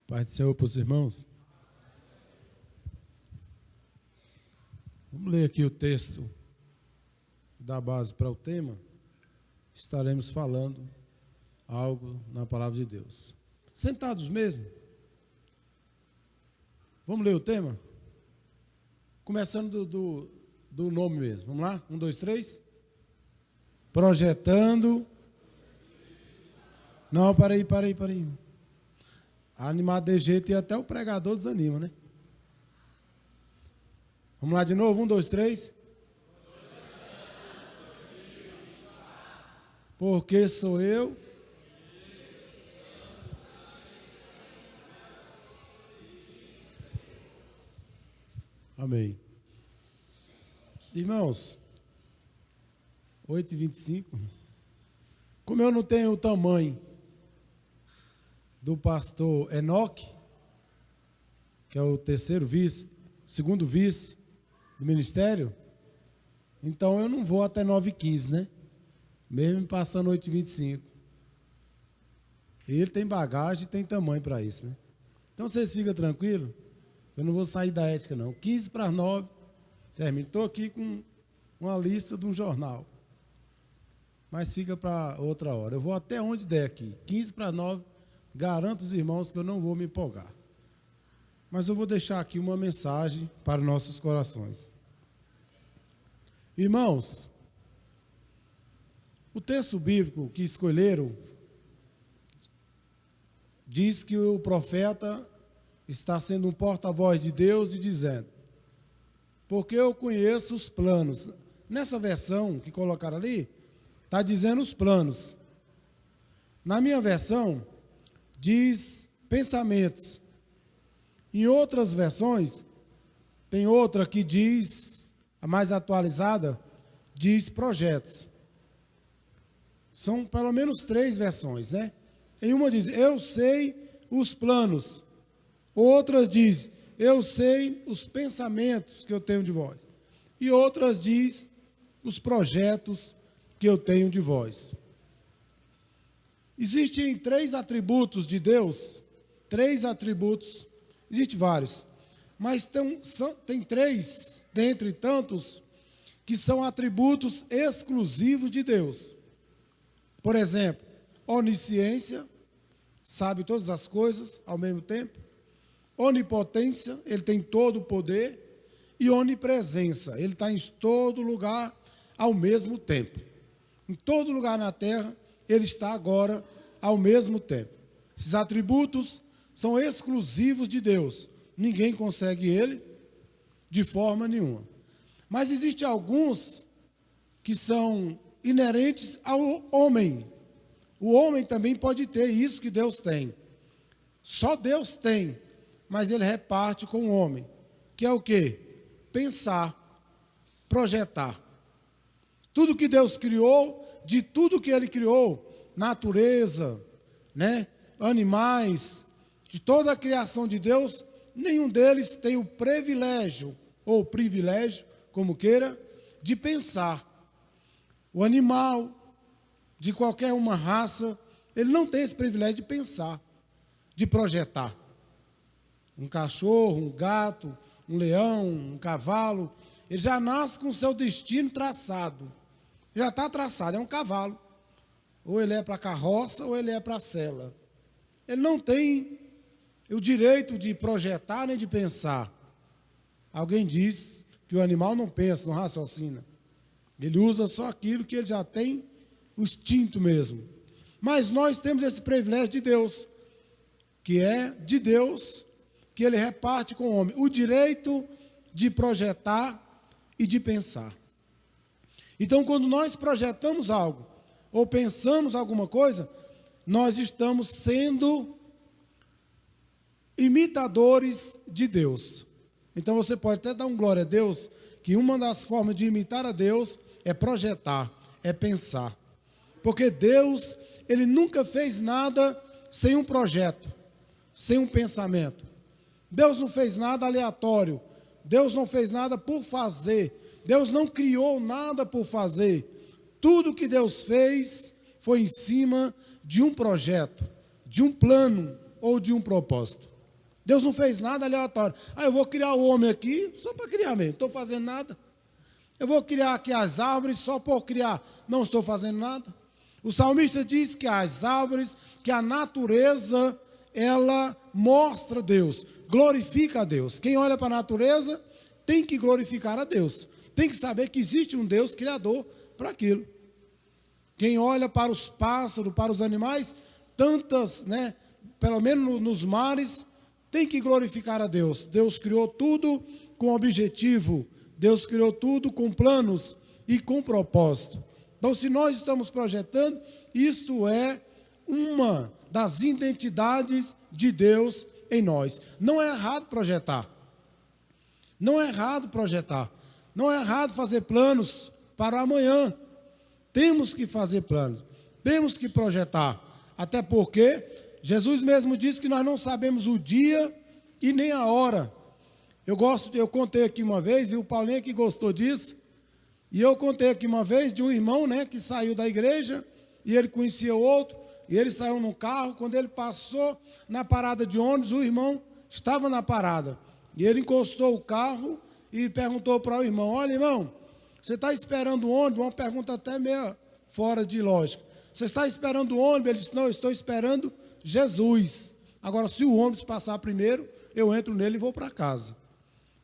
Pai do Senhor para os irmãos. Vamos ler aqui o texto da base para o tema. Estaremos falando algo na palavra de Deus. Sentados mesmo. Vamos ler o tema? Começando do nome mesmo. Vamos lá? 1, 2, 3. Projetando. Não, para aí. Animado de jeito e até o pregador desanima, né? Vamos lá de novo, 1, 2, 3. Porque sou eu. Amém. Irmãos, 8h25. Como eu não tenho o tamanho do pastor Enoque, que é o segundo vice do ministério, então eu não vou até 9h15, né? Mesmo passando 8h25. Ele tem bagagem e tem tamanho para isso, né? Então vocês ficam tranquilos, eu não vou sair da ética não. 15 para as 9, termino. Estou aqui com uma lista de um jornal, mas fica para outra hora. Eu vou até onde der aqui, 15 para as 9, garanto os irmãos que eu não vou me empolgar. Mas eu vou deixar aqui uma mensagem para nossos corações. Irmãos, o texto bíblico que escolheram diz que o profeta está sendo um porta-voz de Deus e dizendo: porque eu conheço os planos. Nessa versão que colocaram ali, está dizendo os planos. Na minha versão, diz pensamentos. Em outras versões, tem outra que diz, a mais atualizada, diz projetos. São pelo menos 3 versões, né? Em uma diz, eu sei os planos. Outras diz, eu sei os pensamentos que eu tenho de vós. E outras diz, os projetos que eu tenho de vós. Existem 3 atributos de Deus, 3 atributos, existem vários, mas tem 3, dentre tantos, que são atributos exclusivos de Deus. Por exemplo, onisciência, sabe todas as coisas ao mesmo tempo. Onipotência, ele tem todo o poder. E onipresença, ele está em todo lugar ao mesmo tempo. Em todo lugar na terra, ele está agora ao mesmo tempo. Esses atributos são exclusivos de Deus. Ninguém consegue ele de forma nenhuma. Mas existem alguns que são inerentes ao homem. O homem também pode ter isso que Deus tem. Só Deus tem, mas ele reparte com o homem. Que é o quê? Pensar, projetar. Tudo que Deus criou, de tudo que ele criou, natureza, né, animais, de toda a criação de Deus, nenhum deles tem o privilégio, ou privilégio, como queira, de pensar. O animal, de qualquer uma raça, ele não tem esse privilégio de pensar, de projetar. Um cachorro, um gato, um leão, um cavalo, ele já nasce com o seu destino traçado. Já está traçado, é um cavalo. Ou ele é para a carroça, ou ele é para a sela. Ele não tem o direito de projetar nem de pensar. Alguém diz que o animal não pensa, não raciocina. Ele usa só aquilo que ele já tem, o instinto mesmo. Mas nós temos esse privilégio de Deus, que é de Deus, que ele reparte com o homem. O direito de projetar e de pensar. Então, quando nós projetamos algo, ou pensamos alguma coisa, nós estamos sendo imitadores de Deus. Então, você pode até dar um glória a Deus, que uma das formas de imitar a Deus é projetar, é pensar. Porque Deus, ele nunca fez nada sem um projeto, sem um pensamento. Deus não fez nada aleatório. Deus não fez nada por fazer. Deus não criou nada por fazer. Tudo que Deus fez foi em cima de um projeto, de um plano ou de um propósito. Deus não fez nada aleatório. Eu vou criar o homem aqui só para criar mesmo, não estou fazendo nada. Eu vou criar aqui as árvores só por criar, não estou fazendo nada. O salmista diz que as árvores, que a natureza, ela mostra Deus, glorifica a Deus. Quem olha para a natureza tem que glorificar a Deus. Tem que saber que existe um Deus criador para aquilo. Quem olha para os pássaros, para os animais, tantas, pelo menos nos mares, tem que glorificar a Deus. Deus criou tudo com objetivo. Deus criou tudo com planos e com propósito. Então, se nós estamos projetando, isto é uma das identidades de Deus em nós. Não é errado projetar. Não é errado projetar. Não é errado fazer planos para amanhã. Temos que fazer planos. Temos que projetar. Até porque Jesus mesmo disse que nós não sabemos o dia e nem a hora. Eu contei aqui uma vez, e o Paulinho que gostou disso, e eu contei aqui uma vez de um irmão, que saiu da igreja, e ele conhecia o outro, e ele saiu num carro. Quando ele passou na parada de ônibus, o irmão estava na parada, e ele encostou o carro e perguntou para o irmão: olha, irmão, você está esperando o ônibus? Uma pergunta até meio fora de lógica. Você está esperando o ônibus? Ele disse: não, eu estou esperando Jesus. Agora, se o ônibus passar primeiro, eu entro nele e vou para casa.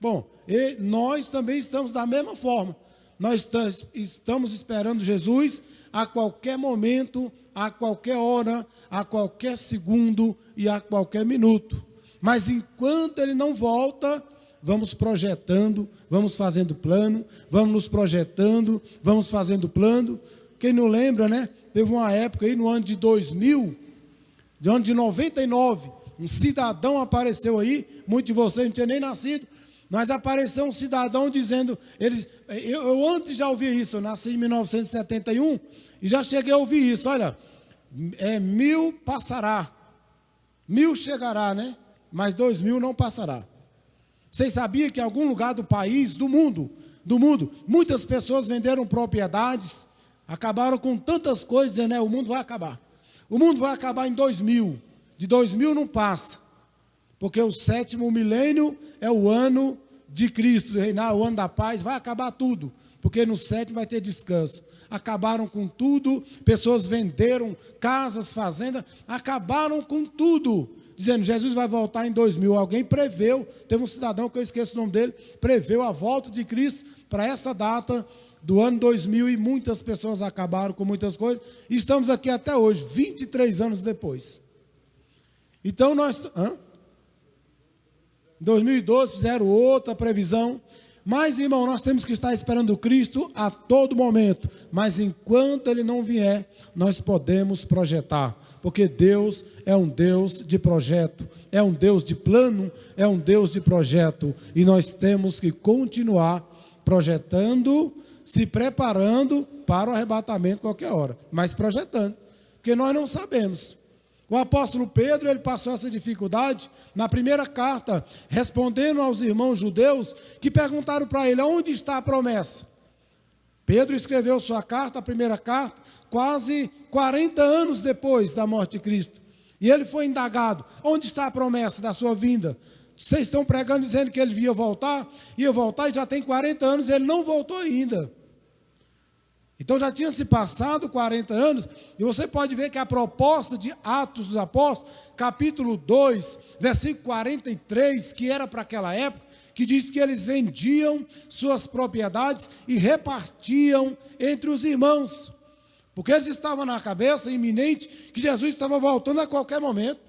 Bom, e nós também estamos da mesma forma. Nós estamos esperando Jesus a qualquer momento, a qualquer hora, a qualquer segundo e a qualquer minuto. Mas enquanto Ele não volta, vamos projetando, vamos fazendo plano, vamos nos projetando, vamos fazendo plano. Quem não lembra, teve uma época aí no ano de 2000, no ano de 99, um cidadão apareceu aí, muitos de vocês não tinham nem nascido, mas apareceu um cidadão dizendo, eu antes já ouvi isso, eu nasci em 1971, e já cheguei a ouvir isso: olha, 1000 passará, 1000 chegará, mas 2000 não passará. Vocês sabiam que em algum lugar do país, do mundo, muitas pessoas venderam propriedades, acabaram com tantas coisas, dizendo, o mundo vai acabar. O mundo vai acabar em 2000, de 2000 não passa, porque o 7º milênio é o ano de Cristo reinar, o ano da paz, vai acabar tudo, porque no 7º vai ter descanso. Acabaram com tudo, pessoas venderam casas, fazendas, acabaram com tudo, dizendo, Jesus vai voltar em 2000. Alguém preveu, teve um cidadão que eu esqueço o nome dele, preveu a volta de Cristo para essa data do ano 2000, e muitas pessoas acabaram com muitas coisas, e estamos aqui até hoje, 23 anos depois. Então nós... Em 2012 fizeram outra previsão. Mas, irmão, nós temos que estar esperando Cristo a todo momento. Mas enquanto Ele não vier, nós podemos projetar. Porque Deus é um Deus de projeto, é um Deus de plano, é um Deus de projeto. E nós temos que continuar projetando, se preparando para o arrebatamento qualquer hora. Mas projetando, porque nós não sabemos. O apóstolo Pedro, ele passou essa dificuldade na primeira carta, respondendo aos irmãos judeus que perguntaram para ele, onde está a promessa? Pedro escreveu sua carta, a primeira carta, quase 40 anos depois da morte de Cristo. E ele foi indagado, onde está a promessa da sua vinda? Vocês estão pregando dizendo que ele ia voltar e já tem 40 anos e ele não voltou ainda. Então já tinha se passado 40 anos, e você pode ver que a proposta de Atos dos Apóstolos, capítulo 2, versículo 43, que era para aquela época, que diz que eles vendiam suas propriedades e repartiam entre os irmãos, porque eles estavam na cabeça iminente que Jesus estava voltando a qualquer momento.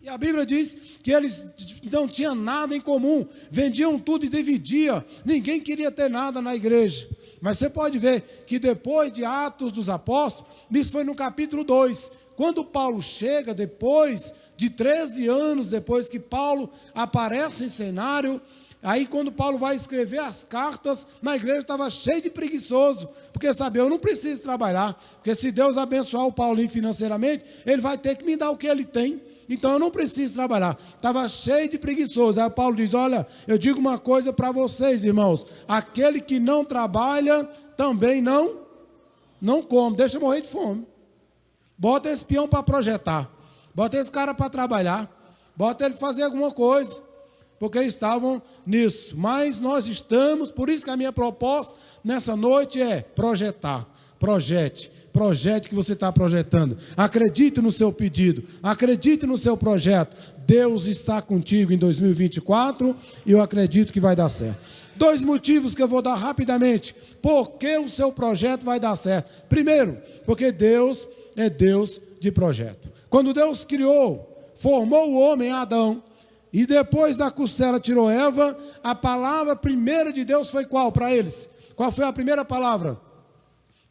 E a Bíblia diz que eles não tinham nada em comum, vendiam tudo e dividiam, ninguém queria ter nada na igreja. Mas você pode ver que depois de Atos dos Apóstolos, isso foi no capítulo 2, quando Paulo chega, depois de 13 anos, depois que Paulo aparece em cenário, aí quando Paulo vai escrever as cartas, na igreja estava cheio de preguiçoso, porque sabia, eu não preciso trabalhar, porque se Deus abençoar o Paulinho financeiramente, ele vai ter que me dar o que ele tem. Então eu não preciso trabalhar. Estava cheio de preguiçosos. Aí Paulo diz, olha, eu digo uma coisa para vocês, irmãos, aquele que não trabalha, também não come, deixa morrer de fome. Bota esse peão para projetar, bota esse cara para trabalhar, bota ele fazer alguma coisa, porque estavam nisso. Mas nós estamos, por isso que a minha proposta nessa noite é projetar. Projete que você está projetando. Acredite no seu pedido, acredite no seu projeto. Deus está contigo em 2024 e eu acredito que vai dar certo. 2 motivos que eu vou dar rapidamente. Por que o seu projeto vai dar certo? Primeiro, porque Deus é Deus de projeto. Quando Deus criou, formou o homem Adão, e depois da costela tirou Eva, a palavra primeira de Deus foi qual para eles? Qual foi a primeira palavra?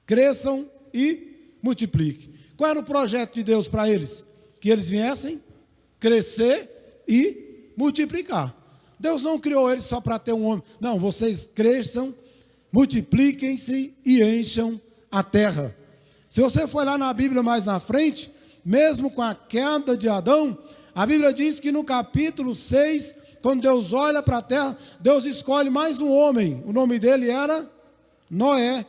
Cresçam e multipliquem. Qual era o projeto de Deus para eles? Que eles viessem crescer e multiplicar. Deus não criou eles só para ter um homem. Não, vocês cresçam, multipliquem-se e encham a terra. Se você for lá na Bíblia mais na frente, mesmo com a queda de Adão, a Bíblia diz que no capítulo 6, quando Deus olha para a terra, Deus escolhe mais um homem. O nome dele era Noé.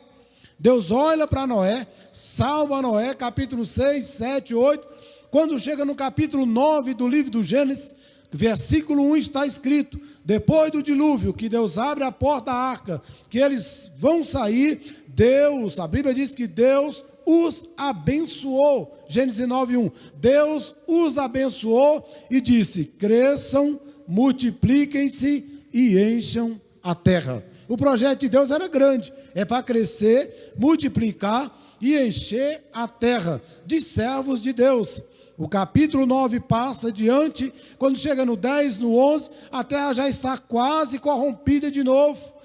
Deus olha para Noé, salva Noé, capítulo 6, 7, 8. Quando chega no capítulo 9 do livro do Gênesis, versículo 1 está escrito: depois do dilúvio, que Deus abre a porta da arca, que eles vão sair, Deus, a Bíblia diz que Deus os abençoou. Gênesis 9:1. Deus os abençoou e disse: cresçam, multipliquem-se e encham a terra. O projeto de Deus era grande, é para crescer, multiplicar e encher a terra de servos de Deus. O capítulo 9 passa adiante, quando chega no 10, no 11, a terra já está quase corrompida de novo,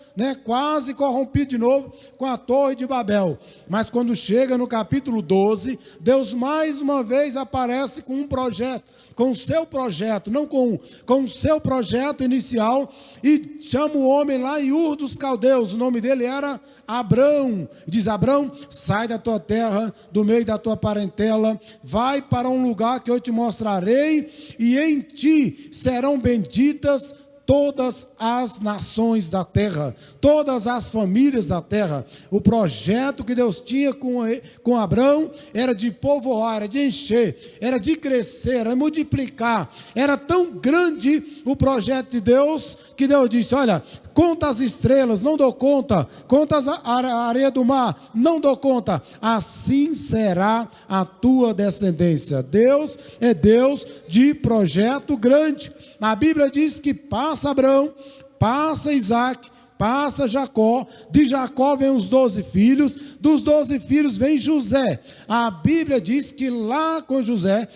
quase corrompida de novo com a torre de Babel. Mas quando chega no capítulo 12, Deus mais uma vez aparece com um projeto, com o seu projeto, não com o seu projeto inicial, e chama o homem lá em Ur dos Caldeus. O nome dele era Abrão. Diz: Abrão, sai da tua terra, do meio da tua parentela, vai para um lugar que eu te mostrarei, e em ti serão benditas todas as nações da terra, todas as famílias da terra. O projeto que Deus tinha com Abrão era de povoar, era de encher, era de crescer, era de multiplicar. Era tão grande o projeto de Deus, que Deus disse: olha, conta as estrelas, não dou conta, conta a areia do mar, não dou conta, assim será a tua descendência. Deus é Deus de projeto grande. A Bíblia diz que passa Abrão, passa Isaac, passa Jacó, de Jacó vem os 12 filhos, dos 12 filhos vem José. A Bíblia diz que lá com José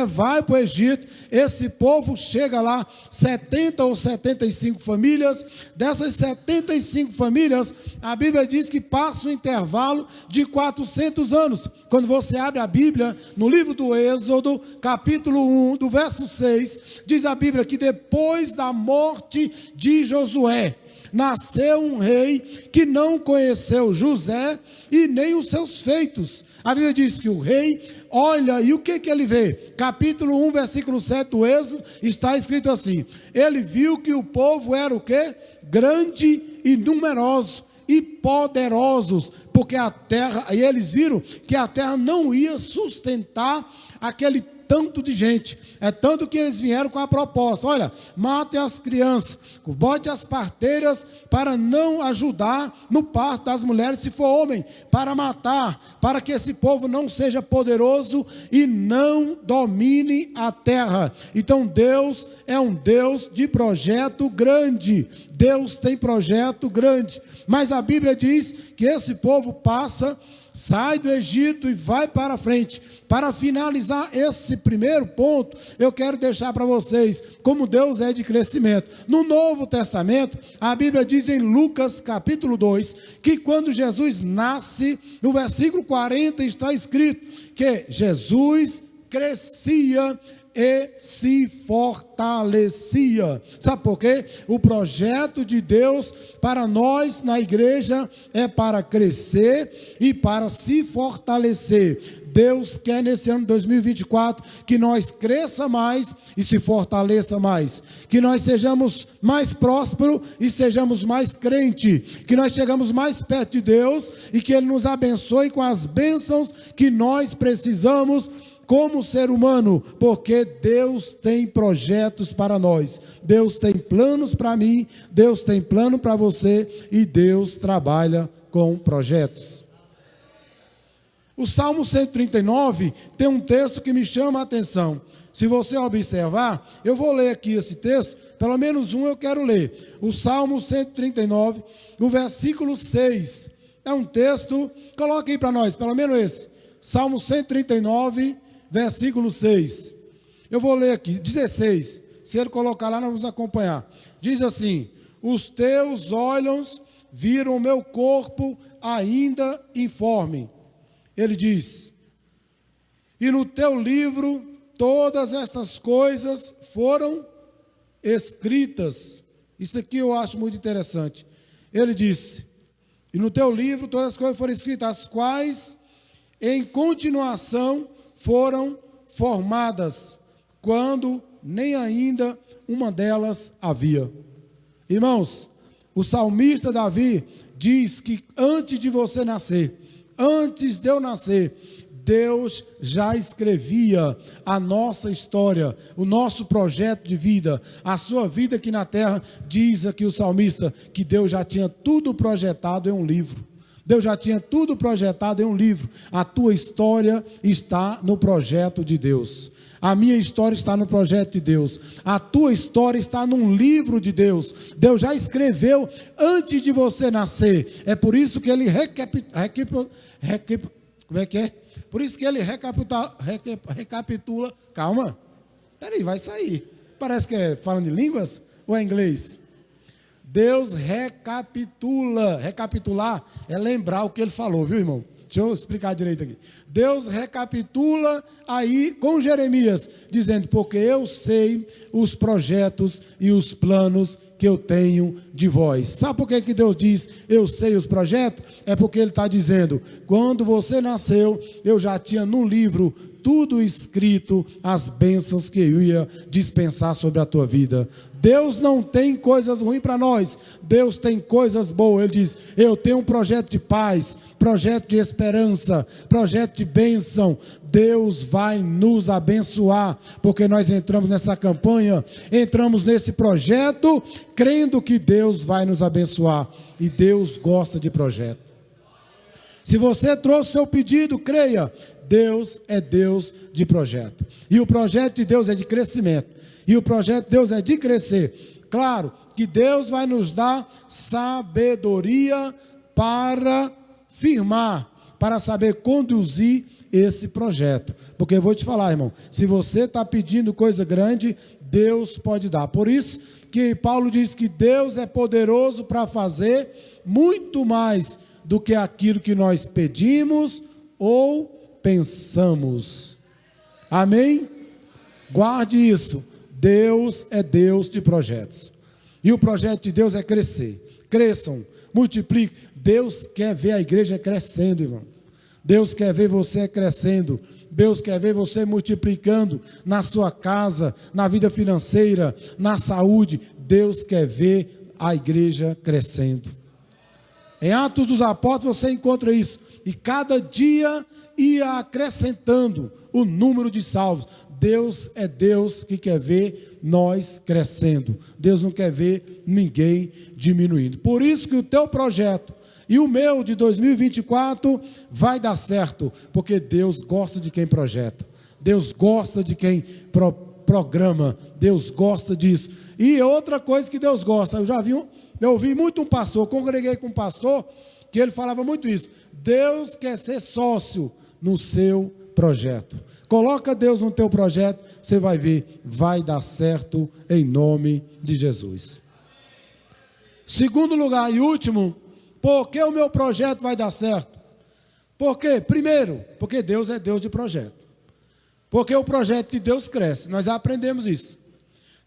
vai para o Egito, esse povo chega lá, 70 ou 75 famílias, dessas 75 famílias, a Bíblia diz que passa um intervalo de 400 anos. Quando você abre a Bíblia, no livro do Êxodo, capítulo 1, do verso 6, diz a Bíblia que depois da morte de Josué, nasceu um rei que não conheceu José e nem os seus feitos. A Bíblia diz que o rei olha, e o que ele vê? Capítulo 1, versículo 7 do Êxodo, está escrito assim: ele viu que o povo era o quê? Grande e numeroso e poderosos, porque a terra, e eles viram que a terra não ia sustentar aquele tanto de gente. É tanto que eles vieram com a proposta: olha, matem as crianças, bote as parteiras para não ajudar no parto das mulheres, se for homem, para matar, para que esse povo não seja poderoso e não domine a terra. Então Deus é um Deus de projeto grande. Deus tem projeto grande. Mas a Bíblia diz que esse povo passa, sai do Egito e vai para frente. Para finalizar esse primeiro ponto, eu quero deixar para vocês como Deus é de crescimento. No Novo Testamento, a Bíblia diz em Lucas capítulo 2, que quando Jesus nasce, no versículo 40 está escrito que Jesus crescia e se fortalecia. Sabe por quê? O projeto de Deus para nós na igreja é para crescer e para se fortalecer. Deus quer nesse ano de 2024 que nós cresça mais e se fortaleça mais, que nós sejamos mais prósperos e sejamos mais crentes, que nós chegamos mais perto de Deus e que Ele nos abençoe com as bênçãos que nós precisamos como ser humano, porque Deus tem projetos para nós. Deus tem planos para mim, Deus tem plano para você e Deus trabalha com projetos. O Salmo 139 tem um texto que me chama a atenção. Se você observar, eu vou ler aqui esse texto, pelo menos um eu quero ler. O Salmo 139, o versículo 6. É um texto, coloque aí para nós, pelo menos esse. Salmo 139, versículo 6. Eu vou ler aqui, 16. Se ele colocar lá, nós vamos acompanhar. Diz assim: os teus olhos viram o meu corpo ainda informe. Ele diz: e no teu livro todas estas coisas foram escritas. Isso aqui eu acho muito interessante. Ele disse: e no teu livro todas as coisas foram escritas, as quais em continuação foram formadas, quando nem ainda uma delas havia. Irmãos, o salmista Davi diz que antes de você nascer, antes de eu nascer, Deus já escrevia a nossa história, o nosso projeto de vida, a sua vida aqui na terra. Diz aqui o salmista que Deus já tinha tudo projetado em um livro. Deus já tinha tudo projetado em um livro. A tua história está no projeto de Deus. A minha história está no projeto de Deus. A tua história está num livro de Deus. Deus já escreveu antes de você nascer. É por isso que ele como é que é? Por isso que ele recapitula. Calma. Peraí, vai sair. Parece que é falando de línguas ou é inglês? Deus recapitula. Recapitular é lembrar o que ele falou, viu, irmão? Deixa eu explicar direito aqui. Deus recapitula aí com Jeremias, dizendo: porque eu sei os projetos e os planos que eu tenho de vós. Sabe por que Deus diz, eu sei os projetos? É porque ele está dizendo, quando você nasceu, eu já tinha no livro tudo escrito, as bênçãos que eu ia dispensar sobre a tua vida. Deus não tem coisas ruins para nós, Deus tem coisas boas. Ele diz, eu tenho um projeto de paz, projeto de esperança, projeto de bênção. Deus vai nos abençoar, porque nós entramos nessa campanha, entramos nesse projeto, crendo que Deus vai nos abençoar, e Deus gosta de projeto. Se você trouxe seu pedido, creia, Deus é Deus de projeto, e o projeto de Deus é de crescimento, e o projeto de Deus é de crescer. Claro que Deus vai nos dar sabedoria para firmar, para saber conduzir esse projeto, porque eu vou te falar, irmão, se você está pedindo coisa grande, Deus pode dar. Por isso que Paulo diz que Deus é poderoso para fazer muito mais do que aquilo que nós pedimos ou pensamos. Amém? Guarde isso. Deus é Deus de projetos, e o projeto de Deus é crescer. Cresçam, multipliquem. Deus quer ver a igreja crescendo, irmão. Deus quer ver você crescendo, Deus quer ver você multiplicando na sua casa, na vida financeira, na saúde. Deus quer ver a igreja crescendo. Em Atos dos Apóstolos você encontra isso, e cada dia ia acrescentando o número de salvos. Deus é Deus que quer ver nós crescendo, Deus não quer ver ninguém diminuindo. Por isso que o teu projeto e o meu de 2024 vai dar certo, porque Deus gosta de quem projeta, Deus gosta de quem programa, Deus gosta disso. E outra coisa que Deus gosta, eu ouvi muito um pastor, congreguei com um pastor, que ele falava muito isso: Deus quer ser sócio no seu projeto. Coloca Deus no teu projeto, você vai ver, vai dar certo em nome de Jesus. Segundo lugar e último, por que o meu projeto vai dar certo? Por quê? Primeiro, porque Deus é Deus de projeto. Porque o projeto de Deus cresce, nós já aprendemos isso.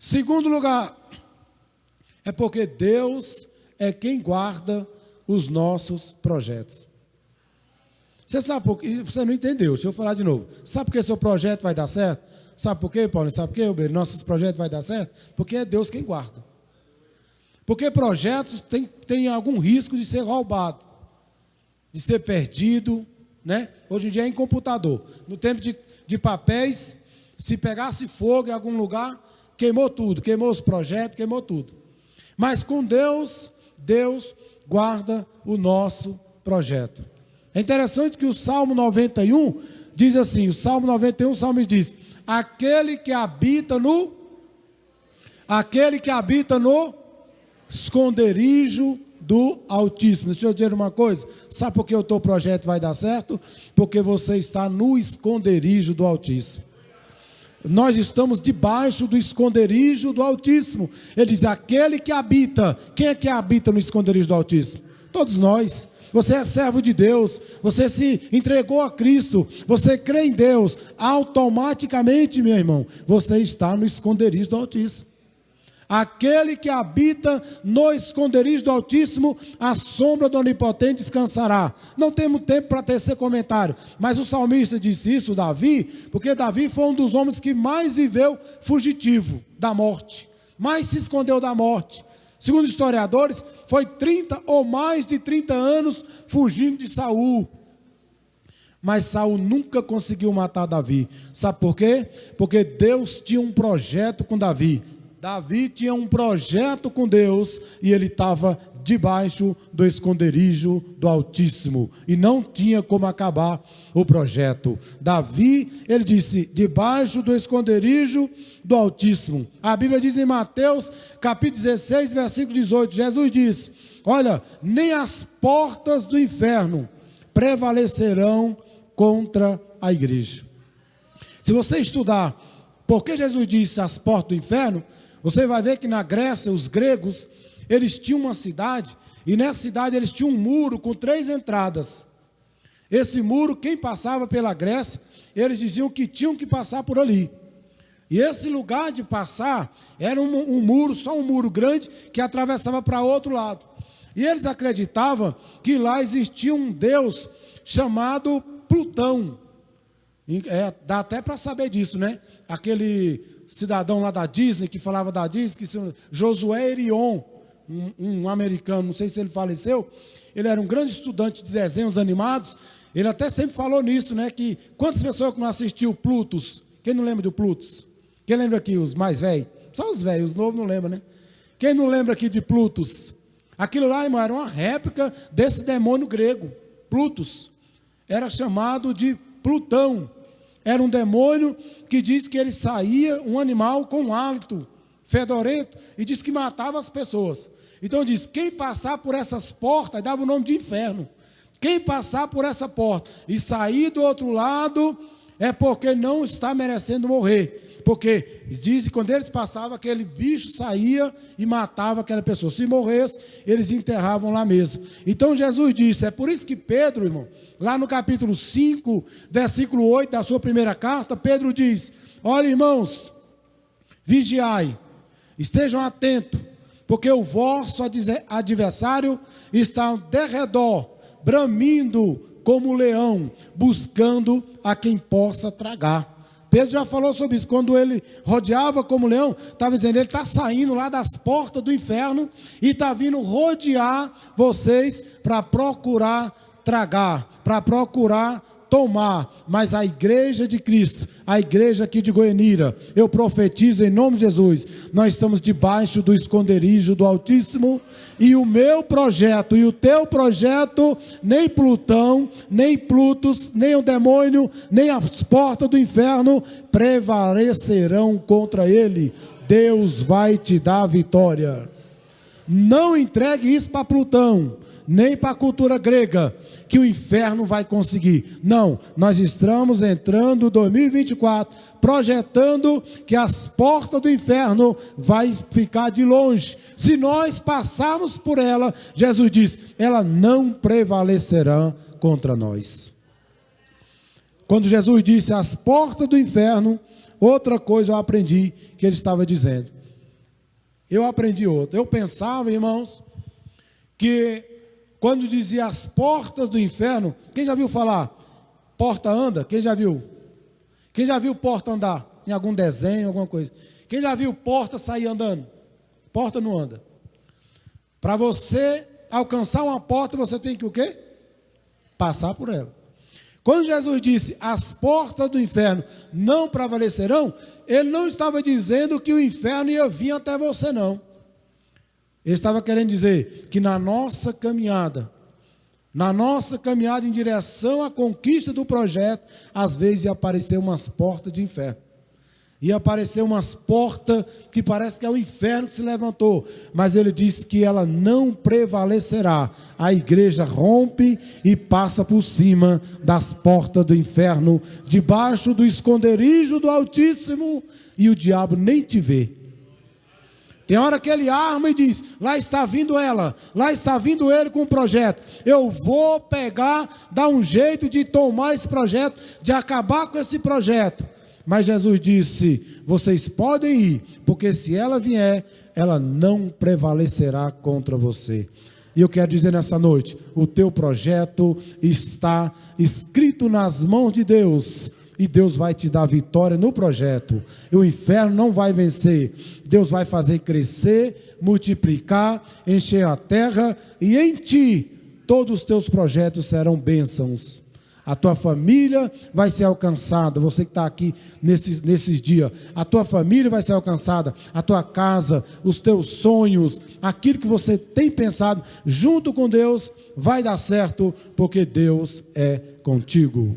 Segundo lugar, é porque Deus é quem guarda os nossos projetos. Você sabe por quê? Você não entendeu, deixa eu falar de novo. Sabe por que seu projeto vai dar certo? Sabe por quê, Paulo? Sabe por quê, Obreiro? Nossos projetos vai dar certo? Porque é Deus quem guarda. Porque projetos tem algum risco de ser roubado, de ser perdido, né? Hoje em dia é em computador. No tempo de papéis, se pegasse fogo em algum lugar, queimou tudo, queimou os projetos, queimou tudo. Mas com Deus, Deus guarda o nosso projeto. É interessante que o Salmo 91 diz assim, o Salmo 91, o Salmo diz, aquele que habita no esconderijo do Altíssimo. Deixa eu dizer uma coisa, sabe por que o teu projeto vai dar certo? Porque você está no esconderijo do Altíssimo. Nós estamos debaixo do esconderijo do Altíssimo. Ele diz, aquele que habita. Quem é que habita no esconderijo do Altíssimo? Todos nós. Você é servo de Deus, você se entregou a Cristo, você crê em Deus, automaticamente, meu irmão, você está no esconderijo do Altíssimo. Aquele que habita no esconderijo do Altíssimo, a sombra do Onipotente descansará. Não temos tempo para tecer comentário, mas o salmista disse isso, Davi, porque Davi foi um dos homens que mais viveu fugitivo da morte, mais se escondeu da morte. Segundo historiadores, foi 30 ou mais de 30 anos fugindo de Saul. Mas Saul nunca conseguiu matar Davi. Sabe por quê? Porque Deus tinha um projeto com Davi. Davi tinha um projeto com Deus e ele estava debaixo do esconderijo do Altíssimo. E não tinha como acabar o projeto. Davi, ele disse, debaixo do esconderijo do Altíssimo. A Bíblia diz em Mateus, capítulo 16, versículo 18, Jesus diz, olha, nem as portas do inferno prevalecerão contra a igreja. Se você estudar por que Jesus disse as portas do inferno, você vai ver que na Grécia, os gregos, eles tinham uma cidade, e nessa cidade eles tinham um muro com 3 entradas. Esse muro, quem passava pela Grécia, eles diziam que tinham que passar por ali. E esse lugar de passar era um muro, só um muro grande, que atravessava para outro lado. E eles acreditavam que lá existia um deus chamado Plutão. Dá até para saber disso, né? Aquele cidadão lá da Disney, que falava da Disney, que se chama Josué Herion, um americano, não sei se ele faleceu, ele era um grande estudante de desenhos animados, ele até sempre falou nisso, né? Que quantas pessoas que não assistiu Plutus? Quem não lembra do Plutus? Quem lembra aqui, os mais velhos? Só os velhos, os novos não lembram, né? Quem não lembra aqui de Plutus? Aquilo lá, irmão, era uma réplica desse demônio grego, Plutus. Era chamado de Plutão. Era um demônio que diz que ele saía, um animal com um hálito fedorento, e diz que matava as pessoas. Então diz, quem passar por essas portas, dava o nome de inferno. Quem passar por essa porta e sair do outro lado, é porque não está merecendo morrer. Porque diz que quando eles passavam, aquele bicho saía e matava aquela pessoa. Se morresse, eles enterravam lá mesmo. Então Jesus disse, é por isso que Pedro, irmão, lá no capítulo 5, versículo 8 da sua primeira carta, Pedro diz, olha irmãos, vigiai, estejam atentos, porque o vosso adversário está ao derredor, bramindo como leão, buscando a quem possa tragar. Pedro já falou sobre isso, quando ele rodeava como leão, estava dizendo, ele está saindo lá das portas do inferno, e está vindo rodear vocês para procurar tragar, para procurar tomar. Mas a igreja de Cristo, a igreja aqui de Goianira, eu profetizo em nome de Jesus, nós estamos debaixo do esconderijo do Altíssimo, e o meu projeto e o teu projeto, nem Plutão, nem Plutus, nem o demônio, nem as portas do inferno prevalecerão contra ele. Deus vai te dar a vitória. Não entregue isso para Plutão, nem para a cultura grega, que o inferno vai conseguir. Não, nós estamos entrando em 2024, projetando que as portas do inferno vai ficar de longe. Se nós passarmos por ela, Jesus diz, ela não prevalecerá contra nós. Quando Jesus disse as portas do inferno, outra coisa eu aprendi que ele estava dizendo. Eu aprendi outra. Eu pensava, irmãos, que quando dizia as portas do inferno, quem já viu falar? Porta anda? Quem já viu? Quem já viu porta andar? Em algum desenho, alguma coisa? Quem já viu porta sair andando? Porta não anda. Para você alcançar uma porta, você tem que o quê? Passar por ela. Quando Jesus disse, as portas do inferno não prevalecerão, ele não estava dizendo que o inferno ia vir até você, não. Ele estava querendo dizer que na nossa caminhada em direção à conquista do projeto, às vezes ia aparecer umas portas de inferno. Ia aparecer umas portas que parece que é o inferno que se levantou. Mas ele disse que ela não prevalecerá. A igreja rompe e passa por cima das portas do inferno, debaixo do esconderijo do Altíssimo, e o diabo nem te vê. Tem hora que ele arma e diz, lá está vindo ela, lá está vindo ele com o projeto. Eu vou pegar, dar um jeito de tomar esse projeto, de acabar com esse projeto. Mas Jesus disse, vocês podem ir, porque se ela vier, ela não prevalecerá contra você. E eu quero dizer nessa noite, o teu projeto está escrito nas mãos de Deus, e Deus vai te dar vitória no projeto, e o inferno não vai vencer. Deus vai fazer crescer, multiplicar, encher a terra, e em ti, todos os teus projetos serão bênçãos. A tua família vai ser alcançada, você que está aqui nesses dias, a tua família vai ser alcançada, a tua casa, os teus sonhos, aquilo que você tem pensado, junto com Deus, vai dar certo, porque Deus é contigo.